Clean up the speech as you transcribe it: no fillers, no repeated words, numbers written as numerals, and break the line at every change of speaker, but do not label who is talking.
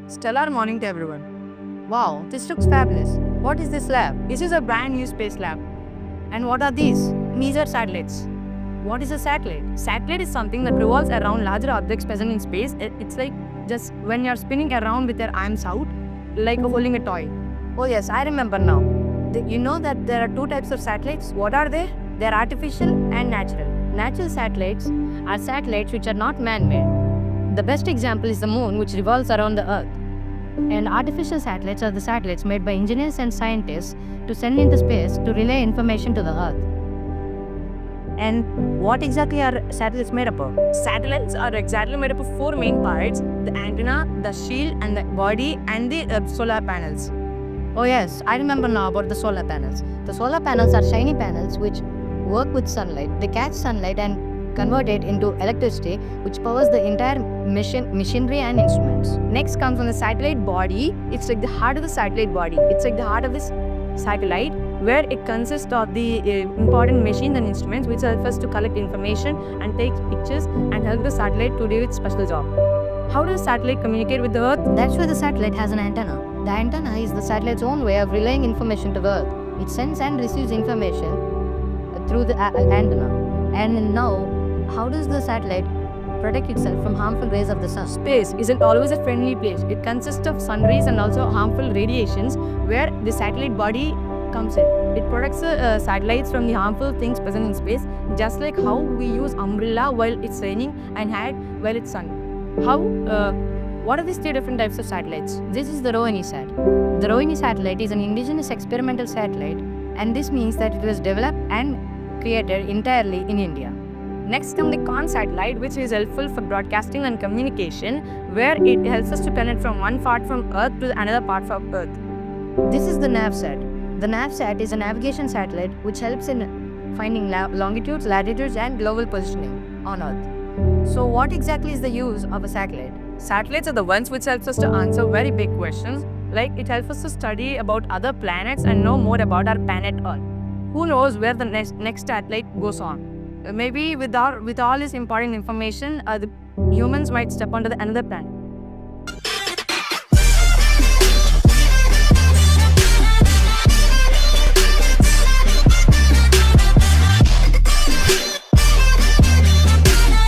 Stellar morning to everyone. Wow, this looks fabulous. What is this lab? This is a brand new space lab. And what are these? These are satellites. What is a satellite? Satellite is something that revolves around larger objects present in space. It's like just when you're spinning around with your arms out, like holding a toy. Oh yes, I remember now. You know that there are two types of satellites. What are they? They're artificial and natural. Natural satellites are satellites which are not man-made. The best example is the moon, which revolves around the earth. And artificial satellites are the satellites made by engineers and scientists to send into space to relay information to the earth. And what exactly are satellites made up of? Satellites are exactly made up of four main parts: the antenna, the shield, and the body, and the solar panels. Oh yes, I remember now about the solar panels. The solar panels are shiny panels which work with sunlight. They catch sunlight and convert it into electricity, which powers the entire machinery and instruments. Next comes on the satellite body. It's like the heart of the satellite body. It's like the heart of this satellite, where it consists of the important machines and instruments which help us to collect information and take pictures and help the satellite to do its special job. How does satellite communicate with the Earth? That's why the satellite has an antenna. The antenna is the satellite's own way of relaying information to the Earth. It sends and receives information through the antenna. And now, how does the satellite protect itself from harmful rays of the sun? Space isn't always a friendly place. It consists of sun rays and also harmful radiations, where the satellite body comes in. It protects the satellites from the harmful things present in space, just like how we use umbrella while it's raining and hat while it's sunny. What are these three different types of satellites? This is the Rohini-sat. The Rohini satellite is an indigenous experimental satellite, and this means that it was developed and created entirely in India. Next comes the Khan satellite, which is helpful for broadcasting and communication, where it helps us to connect from one part from Earth to another part of Earth. This is the NavSat. The NavSat is a navigation satellite which helps in finding longitudes, latitudes, and global positioning on Earth. So what exactly is the use of a satellite? Satellites are the ones which helps us to answer very big questions, like it helps us to study about other planets and know more about our planet Earth. Who knows where the next satellite goes on? Maybe with all this important information, the humans might step onto another planet.